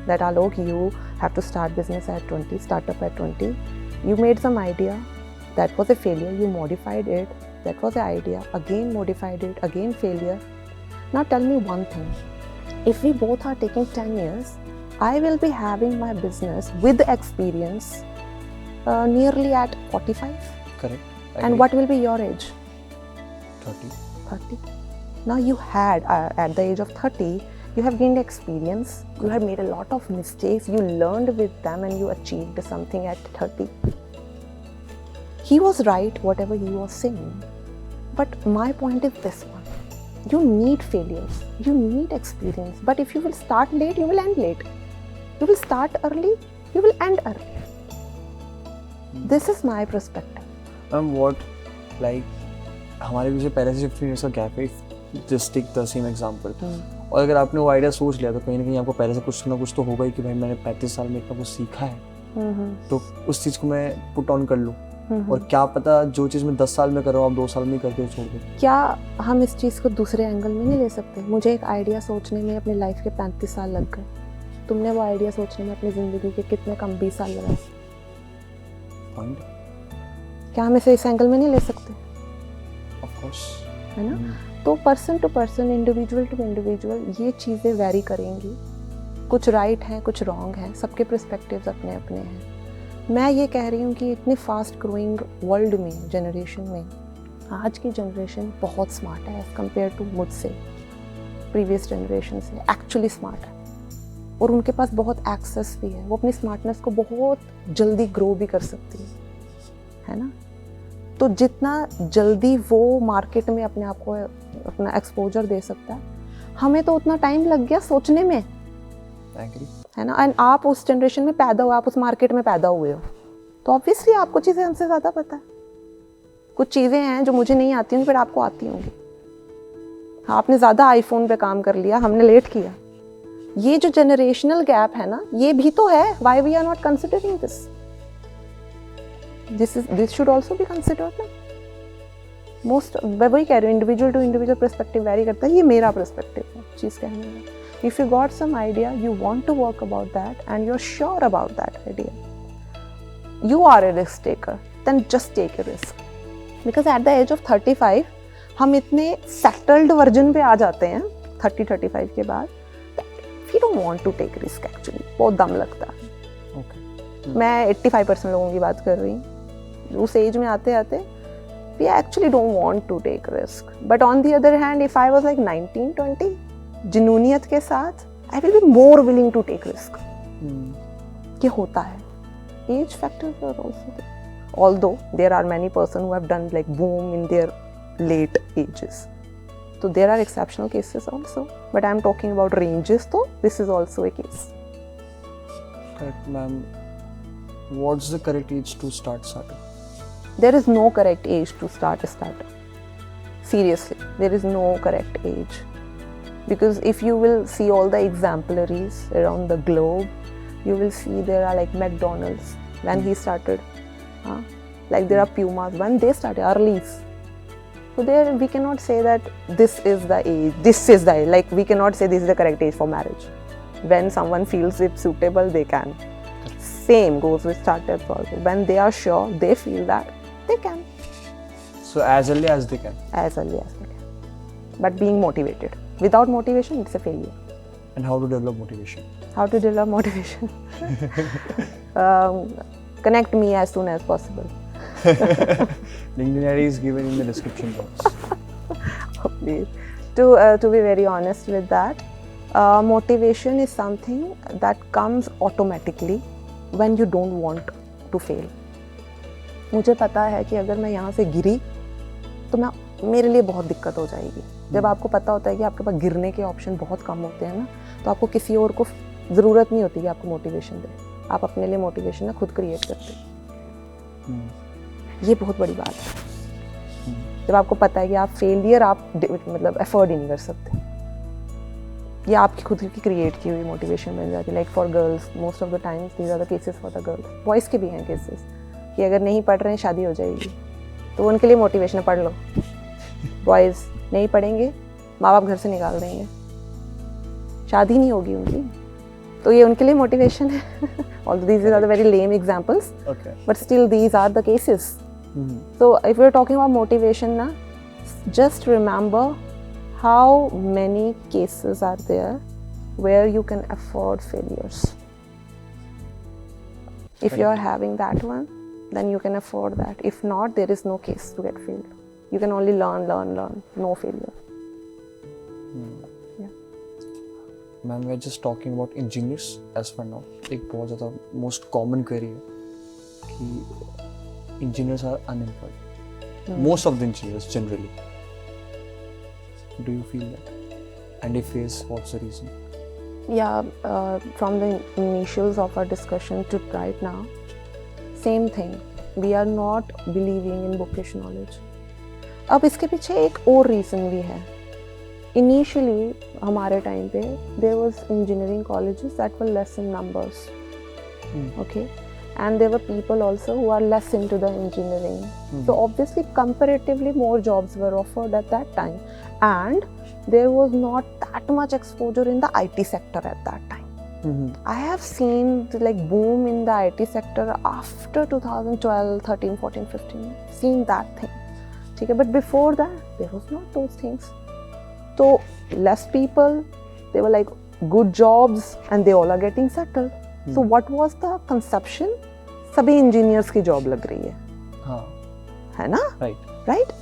that Alok, you have to start business at 20, startup at 20, you made some idea, that was a failure, you modified it, that was an idea, again modified it, again failure. Now tell me one thing, if we both are taking 10 years, I will be having my business with experience nearly at 45. Correct. And what will be your age? 30. 30. Now you had, at the age of 30, you have gained experience, you have made a lot of mistakes, you learned with them and you achieved something at 30. He was right, whatever he was saying. But my point is this one. You need failures, you need experience. But if you will start late, you will end late. You will start early, you will end early. This is my perspective. What, like, हमारे पीछे पहले से 15 years का gap है, just take the same example. और अगर आपने वो आइडिया सोच लिया तो कहीं ना कहीं आपको पहले से कुछ ना कुछ तो होगा ही कि भाई मैंने 35 साल में इतना कुछ सीखा है, तो उस चीज़ को मैं पुट ऑन कर लूँ. और क्या पता जो चीज़ मैं 10 साल में कर रहा हूँ आप 2 साल में करके छोड़ दो. क्या हम इस चीज़ को दूसरे एंगल में नहीं ले सकते? मुझे एक आइडिया सोचने में अपनी लाइफ के 35 साल लग गए, तुमने वो आइडिया सोचने में अपनी ज़िंदगी के कितने कम 20 साल लगाए. पॉइंट. क्या हम इसे इस एंगल में नहीं ले सकते? Of course. है ना? तो person to person, individual to individual ये चीज़ें वैरी करेंगी. कुछ राइट हैं, कुछ रॉन्ग हैं, सबके पर्सपेक्टिव्स अपने अपने हैं. मैं ये कह रही हूँ कि इतनी फास्ट ग्रोइंग वर्ल्ड में, जनरेशन में, आज की जनरेशन बहुत स्मार्ट है एज़ कम्पेयर टू मुझसे, प्रीवियस जनरेशन से एक्चुअली स्मार्ट है. और उनके पास बहुत एक्सेस भी है, वो अपनी स्मार्टनेस को बहुत जल्दी ग्रो भी कर सकती है ना? तो जितना जल्दी वो मार्केट में अपने आप को अपना एक्सपोजर दे सकता है, हमें तो उतना टाइम लग गया सोचने में, है ना? एंड आप उस जनरेशन में पैदा हुए, आप उस मार्केट में पैदा हुए हो, तो ऑब्वियसली आपको चीज़ें हमसे ज़्यादा पता है. कुछ चीज़ें हैं जो मुझे नहीं आती होंगी, फिर आपको आती होंगी. आपने ज़्यादा आईफोन पे काम कर लिया, हमने लेट किया. ये जो जनरेशनल गैप है ना, ये भी तो है. Why we are not considering this? This should also be considered ना. मोस्ट, मैं वही कह रही हूँ, individual to individual perspective vary करता है. ये मेरा पर्सपेक्टिव है चीज़ कहने का. If you got some idea, you want to work about that and you're sure about that idea, you are a risk taker, then just take a risk. Because at the age of 35, हम इतने settled version पे आ जाते हैं 30-35 के बाद, we don't want to take risk actually. बहुत दम लगता है. Okay. मैं 85% लोगों की बात कर रही हूँ. उस एज में आते आते we actually don't want to take risk. But on the other hand, if I was like 19-20, जिनूनियत के साथ, I will be more willing to take risk. ये होता है. Age factors are also there. Although there are many persons who have done like boom in their late ages. So there are exceptional cases also. But I am talking about ranges, so this is also a case. Correct, ma'am. What's the correct age to start startup? There is no correct age to start a startup. Seriously, there is no correct age. Because if you will see all the exemplaries around the globe, you will see there are like McDonald's when he started, like there are Pumas when they started, Arlies. So there we cannot say that this is the age, like we cannot say this is the correct age for marriage. When someone feels it suitable, they can. Same goes with startups also. When they are sure, they feel that, they can. So as early as they can? As early as they can. But being motivated. Without motivation, it's a failure. And how to develop motivation? How to develop motivation? Connect me as soon as possible. LinkedIn ID is given in the description box. Please. To be very honest with that, motivation is something that comes automatically when you don't want to fail. मुझे पता है कि अगर मैं यहाँ से गिरी तो मैं मेरे लिए बहुत दिक्कत हो जाएगी। जब आपको पता होता है कि आपके पास गिरने के ऑप्शन बहुत कम होते हैं ना, तो आपको किसी और को ज़रूरत नहीं होती कि आपको मोटिवेशन दे, आप अपने लिए मोटिवेशन ना खुद क्रिएट करते हैं। ये बहुत बड़ी बात है। जब आपको पता है कि आप फेलियर आप मतलब अफोर्ड ही नहीं कर सकते, ये आपकी खुद की क्रिएट की हुई मोटिवेशन बन जाती है। Like for girls most of the times these are the cases for the girls, boys के भी हैं केसेस कि अगर नहीं पढ़ रहे हैं शादी हो जाएगी, तो उनके लिए मोटिवेशन पढ़ लो। बॉयज़ नहीं पढ़ेंगे, माँ बाप घर से निकाल देंगे, शादी नहीं होगी उनकी, तो ये उनके लिए मोटिवेशन है। Although these are the very lame examples, but still these are the cases. So if we're talking about motivation na, just remember how many cases are there where you can afford failures. If you are having that one, then you can afford that. If not, there is no case to get failed. You can only learn, no failure. Ma'am we are just talking about engineers as for now. एक बहुत ज़्यादा most common query है कि engineers are unemployed, most of the engineers generally. Do you feel that, and if yes what's the reason? Yeah, from the initials of our discussion to right now, same thing. We are not believing in bookish knowledge. अब इसके पीछे एक और reason भी है। Initially, हमारे time पे there was engineering colleges that were less in numbers, okay, and there were people also who are less into the engineering. So obviously, comparatively more jobs were offered at that time, and there was not that much exposure in the IT sector at that time. I have seen the, like boom in the IT sector after 2012, 13, 14, 15. Seen that thing. ठीक है, but before that there was not those things. So less people, they were like good jobs and they all are getting settled. So what was the conception? सभी engineers की job लग रही है, हाँ, है ना? Right.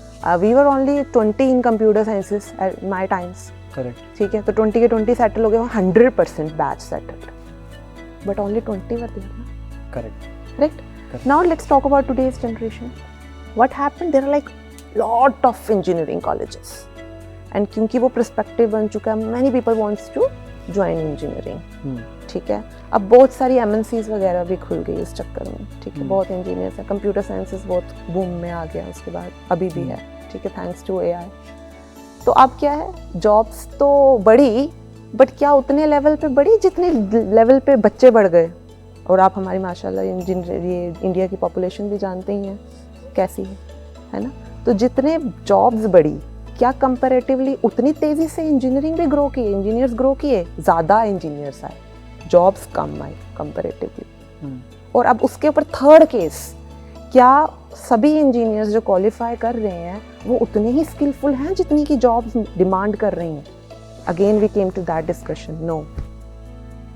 We were only 20 in computer sciences at my times. Correct. ठीक है, तो 20 के 20 settle हो गए, 100% batch settled. But only 20 were there, ना? Correct. Now let's talk about today's generation. What happened? There are like lot of engineering colleges. And क्योंकि वो perspective बन चुका है, many people wants to join engineering. ठीक है, अब बहुत सारी MNCs वगैरह भी खुल गई इस चक्कर में। ठीक है, बहुत इंजीनियर्स हैं, कंप्यूटर साइंसेस बहुत बूम में आ गया उसके बाद, अभी भी है। ठीक है, थैंक्स टू AI। तो अब क्या है, जॉब्स तो बढ़ी, बट क्या उतने लेवल पे बढ़ी जितने लेवल पे बच्चे बढ़ गए। और आप हमारी माशाल्लाह ये इंडिया की पॉपुलेशन भी जानते ही हैं कैसी है ना? तो जितने जॉब्स बढ़ी, क्या कंपैरेटिवली उतनी तेज़ी से इंजीनियरिंग भी ग्रो किए, इंजीनियर्स ग्रो किए, ज़्यादा इंजीनियर्स आए, जॉब्स कम आए कंपैरेटिवली। और अब उसके ऊपर थर्ड केस, क्या सभी इंजीनियर्स जो क्वालिफाई कर रहे हैं वो उतने ही स्किलफुल हैं जितनी की जॉब्स डिमांड कर रही हैं? Again we came to that discussion, no,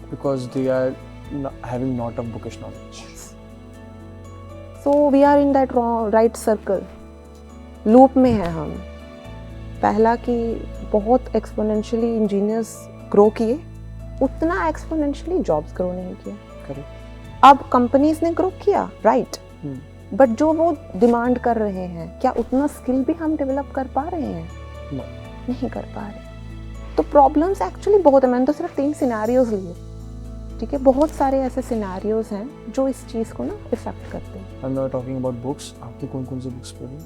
because they are having not a bookish knowledge. So we are in that right circle, loop में है हम। पहला कि बहुत एक्सपोनेंशियली इंजीनियर्स ग्रो किए, उतना एक्सपोनेंशियली जॉब्स ग्रो नहीं किया। करेक्ट। अब कंपनीज ने ग्रो किया, राइट, बट जो वो डिमांड कर रहे हैं, क्या उतना स्किल भी हम डेवलप कर पा रहे हैं? नहीं कर पा रहे। तो प्रॉब्लम्स एक्चुअली बहुत है। मैंने तो सिर्फ 3 सिनेरियोज लिए, ठीक है, बहुत सारे ऐसे सिनेरियोज हैं जो इस चीज़ को ना इफेक्ट करते हैं। I'm not talking about books. आपने कौन-कौन सी बुक्स पढ़ी?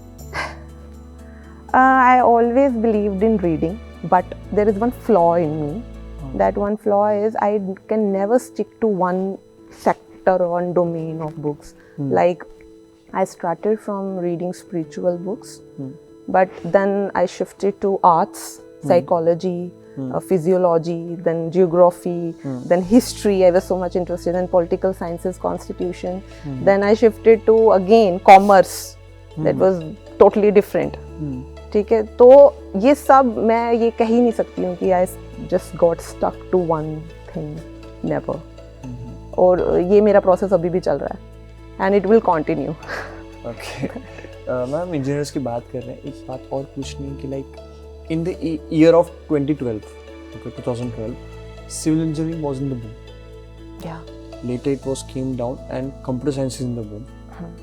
I always believed in reading, but there is one flaw in me. That one flaw is I can never stick to one sector or one domain of books. Like I started from reading spiritual books, but then I shifted to arts, psychology, physiology, then geography, then history. I was so much interested in political sciences, constitution. Then I shifted to again commerce. That was totally different. ठीक है, तो ये सब मैं ये कह ही नहीं सकती हूँ कि I just got stuck to one thing, never. और ये मेरा प्रोसेस अभी भी चल रहा है and it will continue. Okay ma'am, engineers की बात कर रहे हैं, एक बात और पूछनी है कि like in the year of 2012, civil engineering was in the boom. Yeah. Later it was came down and computer science is in the boom.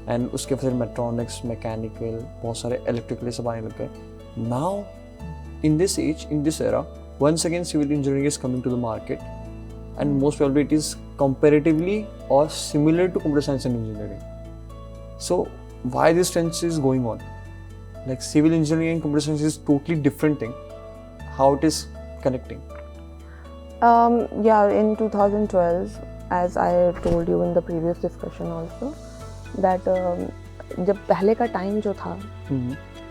And उसके फिर मेट्रॉनिक्स, मैकेनिकल, बहुत सारे इलेक्ट्रिकल सब आने लग गए। Now, in this age, in this era, once again civil engineering is coming to the market, and most probably it is comparatively or similar to computer science and engineering. So why this trend is going on? Like civil engineering and computer science is totally different thing. How it is connecting? Yeah, in 2012, as I told you in the previous discussion also, that जब पहले का time जो था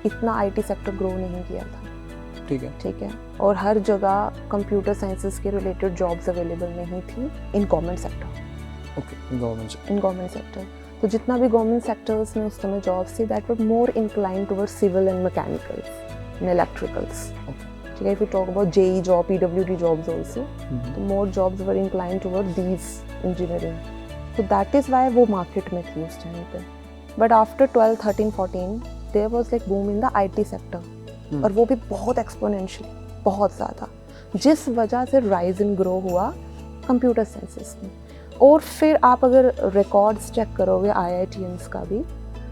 इतना IT sector grow नहीं किया था, ठीक है, और हर जगह कंप्यूटर साइंसेस के रिलेटेड जॉब्स अवेलेबल नहीं थी in government sector. In government sector तो जितना भी गवर्नमेंट सेक्टर्स में उस समय जॉब्स थी that were more incline towards civil and mechanicals and electricals. ठीक है, if you talk about JE job, PWD jobs also, so more jobs were inclined toward these engineering. So that is why वो market में थी उस time पे. But after 12, 13, 14, there was like boom in the IT sector. और वो भी बहुत exponential, बहुत ज़्यादा, जिस वजह से rise and grow हुआ computer sciences में. और फिर आप अगर records check करोगे IITians का भी,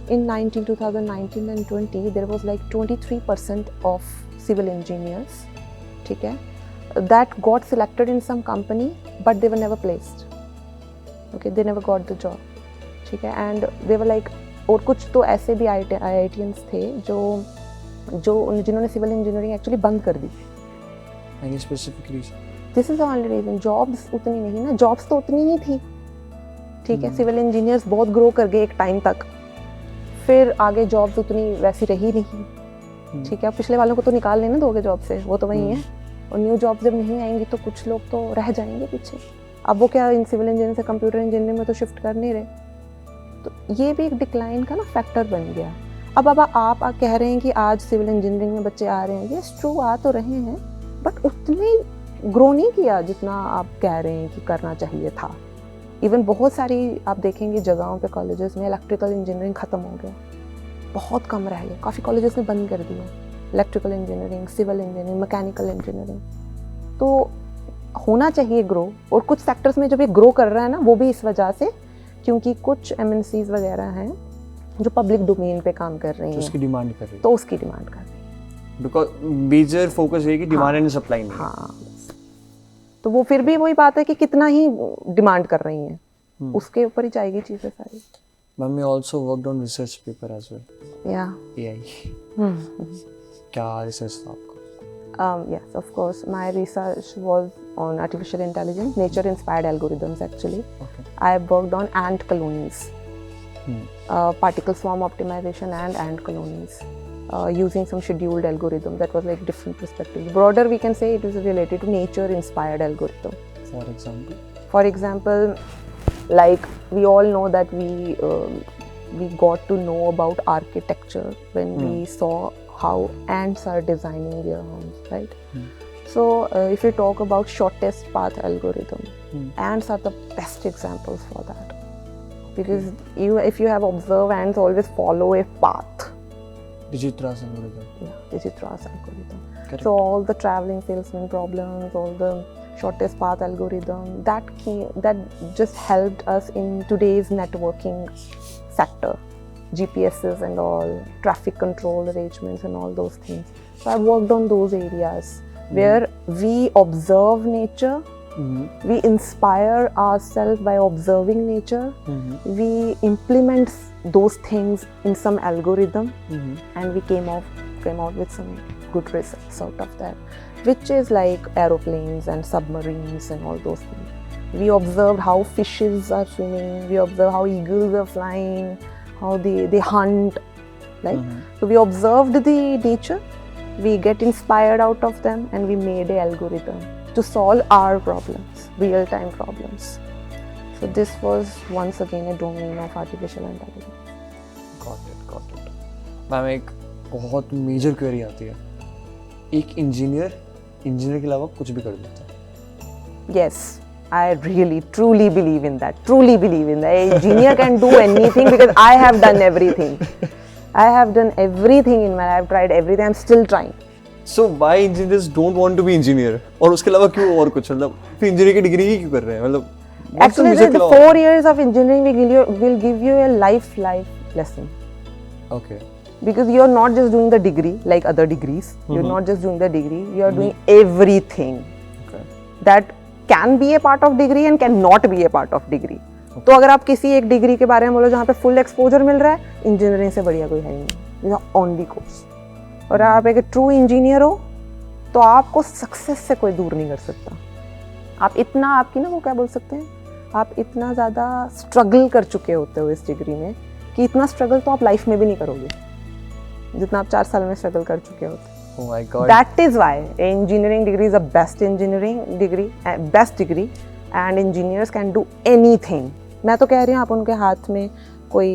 in 2019 and 20, there was like 23% of civil engineers, ठीक है, that got selected in some company but they were never placed. Okay, they never got the job. ठीक है, and they were like, और कुछ तो ऐसे भी IITians थे जिन्होंने civil engineering actually बंद कर दी. Any specific reason? This is the only reason. Jobs उतनी नहीं ना, jobs तो उतनी ही थी. ठीक है, civil engineers बहुत grow कर गए एक टाइम तक, फिर आगे jobs उतनी वैसी रही नहीं. ठीक है, पिछले वालों को तो निकाल लेना दोगे जॉब से, वो तो वही है, और न्यू जॉब जब नहीं आएंगी तो कुछ लोग तो रह जाएंगे पीछे. अब वो क्या इन सिविल इंजीनियरिंग से कंप्यूटर इंजीनियरिंग में तो शिफ्ट कर नहीं रहे, तो ये भी एक डिक्लाइन का ना फैक्टर बन गया. अब आप कह रहे हैं कि आज सिविल इंजीनियरिंग में बच्चे आ रहे हैं, ये ट्रू आ तो रहे हैं, बट उतने ग्रो नहीं किया जितना आप कह रहे हैं कि करना चाहिए था. इवन बहुत सारी आप देखेंगे जगहों पे कॉलेजेस में इलेक्ट्रिकल इंजीनियरिंग ख़त्म हो गया, बहुत कम रह गया, काफ़ी कॉलेजेस ने बंद कर दिया electrical engineering, civil engineering, mechanical engineering. तो होना चाहिए ग्रो, और कुछ सेक्टर्स में जब ये ग्रो कर रहा है ना, वो भी इस वजह से क्योंकि कुछ MNCs वगैरह हैं जो पब्लिक डोमेन पे काम कर रही हैं, उसकी डिमांड कर रही है, तो उसकी डिमांड कर रही है. बिकॉज मेजर फोकस है कि डिमांड एंड सप्लाई में. हाँ, तो वो फिर भी वही बात है कि कितना ही डिमांड कर रही हैं, उसके ऊपर ही जाएगी चीज़ें सारी. मैम, मैं also worked on research paper as well. या AI. क्या रिसर्च था आपका? Yes, of course. My research was on artificial intelligence, nature-inspired algorithms actually. Okay. I worked on ant colonies, particle swarm optimization and ant colonies, using some scheduled algorithm that was like different perspectives. Broader, we can say it is related to nature-inspired algorithm. For example? For example, like we all know that we got to know about architecture when we saw how ants are designing their homes, right? So if you talk about shortest path algorithm, ants are the best examples for that, because if you have observed, ants always follow a path. Digitras algorithm. Yeah, Digitras algorithm. Correct. So all the traveling salesman problems, all the shortest path algorithm, that just helped us in today's networking sector, GPSs and all, traffic control arrangements and all those things. So I worked on those areas where we observe nature, we inspire ourselves by observing nature, we implement those things in some algorithm, and we came out with some good results out of that, which is like aeroplanes and submarines and all those things. We observed how fishes are swimming, we observed how eagles are flying, how they hunt, right? So we observed the nature, we get inspired out of them, and we made an algorithm to solve our problems, real-time problems. So this was once again a domain of artificial intelligence. Got it. Ma'am, एक बहुत major query आती है, एक engineer के अलावा कुछ भी कर देता है. Yes, I really truly believe in that. A engineer can do anything because I have done everything. I have done everything in my life. I've tried everything. I'm still trying. So why engineers don't want to be engineer? और उसके अलावा क्यों और कुछ, मतलब फिर engineer की degree ही क्यों कर रहे हैं, मतलब actually the 4 years of engineering will give you a life lesson. Okay. because you are not just doing the degree like other degrees. You're not just doing the degree. You are doing everything Okay. that can be a part of degree and can not be a part of degree. तो अगर आप किसी एक degree के बारे में बोलो जहाँ पे फुल एक्सपोजर मिल रहा है, इंजीनियरिंग से बढ़िया कोई है ही नहीं. It's only course. और आप एक ट्रू इंजीनियर हो तो आपको सक्सेस से कोई दूर नहीं कर सकता. आप इतना, आपकी ना वो क्या बोल सकते हैं, आप इतना ज़्यादा स्ट्रगल कर चुके होते हो इस डिग्री में कि इतना स्ट्रगल तो आप लाइफ में भी नहीं करोगे जितना आप 4 साल में स्ट्रगल कर चुके होते. Oh my God. That is why engineering degree is the best engineering degree, best degree, and engineers can do anything. मैं तो कह रही हूँ आप उनके हाथ में कोई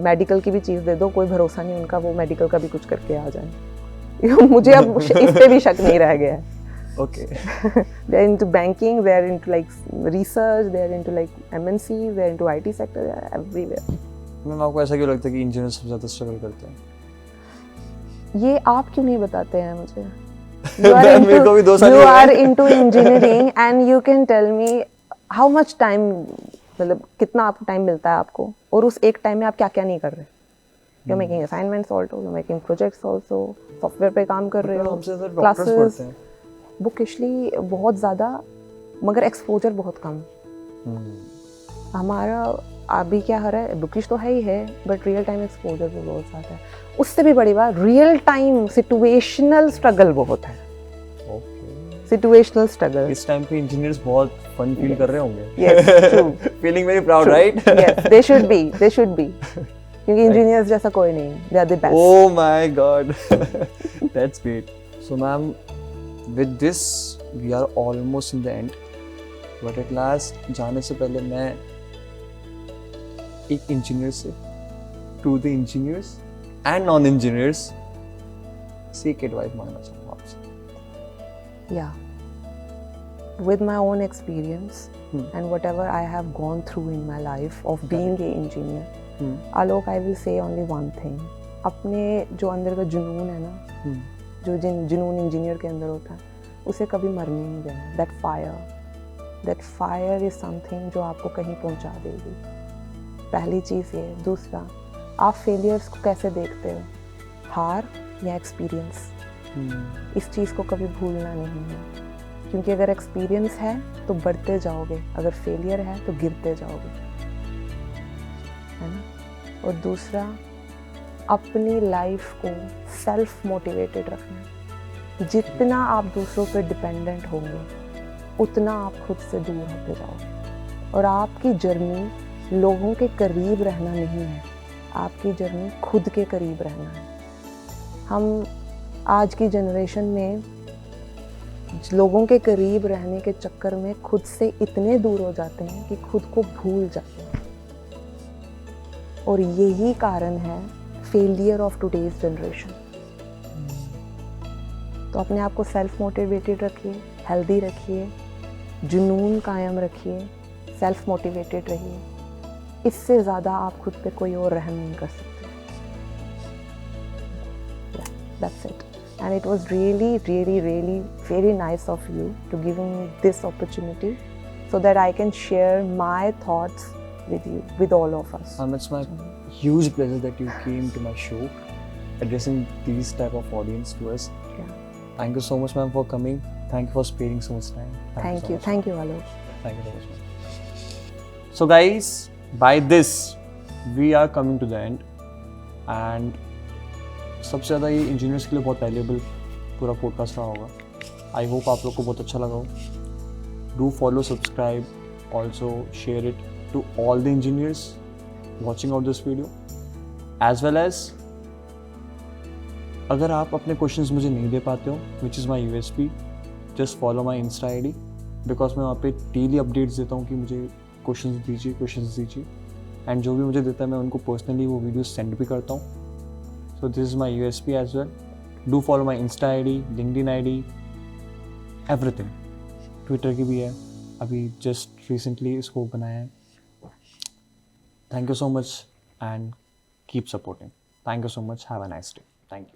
मेडिकल की भी चीज़ दे दो, कोई भरोसा नहीं उनका वो मेडिकल का भी कुछ करके आ जाए. मुझे अब इस पे भी शक नहीं रह गया है. Okay. They are into banking, they are into like research, they are into like MNCs, they are into IT sector, they are everywhere. Ma'am आपको ऐसा क्यों लगता है कि इंजीनियर सबसे ज़्यादा स्ट्रगल करते हैं? ये आप क्यों नहीं बताते हैं मुझे? मेरे को भी 2 साल You हो are गए. into engineering and you can tell me how much time, मतलब कितना आपको टाइम मिलता है आपको, और उस एक टाइम में आप क्या क्या नहीं कर रहे. You're making assignments also, you're making projects also, software पे काम कर रहे हो, हमसे तो डॉक्टर्स पढ़ते हैं. बुकिशली बहुत ज़्यादा, मगर एक्सपोजर बहुत कम. हमारा अभी क्या हो रहा है, बुकिश तो है ही है बट रियल टाइम एक्सपोजर भी बहुत ज़्यादा है. उससे भी बड़ी बात, रियल टाइम सिचुएशनल स्ट्रगल बहुत है. Okay. Situational struggle. इस टाइम पे इंजीनियर्स बहुत फन फील कर रहे होंगे. Yes, true. Feeling very proud, right? Yes, they should be. They should be. क्योंकि इंजीनियर्स जैसा कोई नहीं. They are the best. Oh my God. That's great. So ma'am, with this we are almost in the end. But at last जाने से पहले मैं एक engineer से to the engineers and non-engineers से एक एडवाइस मांगना चाहूँगा आपसे. Yeah. With my own experience and whatever I have gone through in my life of being an engineer, Alok, I will say only one thing. अपने जो अंदर का जुनून है ना, जो जुनून इंजीनियर के अंदर होता है, उसे कभी मरने नहीं देना. That fire is something जो आपको कहीं पहुंचा देगी. पहली चीज़ ये. दूसरा, आप फेलियर्स को कैसे देखते हो, हार या एक्सपीरियंस, इस चीज़ को कभी भूलना नहीं है. क्योंकि अगर एक्सपीरियंस है तो बढ़ते जाओगे, अगर फेलियर है तो गिरते जाओगे, है ना. और दूसरा, अपनी लाइफ को सेल्फ मोटिवेटेड रखना. जितना आप दूसरों पर डिपेंडेंट होंगे उतना आप खुद से दूर होते जाओगे. और आपकी जर्नी लोगों के करीब रहना नहीं है, आपकी जर्नी खुद के करीब रहना है. हम आज की जनरेशन में लोगों के करीब रहने के चक्कर में खुद से इतने दूर हो जाते हैं कि खुद को भूल जाते हैं. और यही कारण है फेलियर ऑफ टुडेज जनरेशन. तो अपने आप को सेल्फ मोटिवेटेड रखिए, हेल्दी रखिए, जुनून कायम रखिए, सेल्फ मोटिवेटेड रहिए. इससे ज़्यादा आप खुद पे कोई और रहम नहीं कर सकते. That's it. And it was really, really, really very nice of you to giving me this opportunity so that I can share my thoughts with you, with all of us. It's my huge pleasure that you came to my show, addressing these type of audience to us. Yeah. Thank you so much, ma'am, for coming. Thank you for sparing so much time. Thank you. So much. Thank you, Alok. Thank you so much, ma'am. So guys, by this we are coming to the end, and सबसे ज़्यादा ये engineers के लिए बहुत valuable पूरा podcast रहा होगा. I hope आप लोग को बहुत अच्छा लगा हो. Do follow, subscribe, also share it to all the engineers watching out this video, as well as अगर आप अपने क्वेश्चंस मुझे नहीं दे पाते हो, which is my USP, just follow my insta ID, because मैं वहाँ पे डेली अपडेट्स देता हूँ कि मुझे क्वेश्चंस दीजिए, एंड जो भी मुझे देता है मैं उनको पर्सनली वो वीडियो सेंड भी करता हूँ. So this is my USP as well. Do follow my Insta ID, LinkedIn ID, everything. Twitter की भी है, अभी just recently इसको बनाया है. Thank you so much and keep supporting. Thank you so much. Have a nice day. Thank you.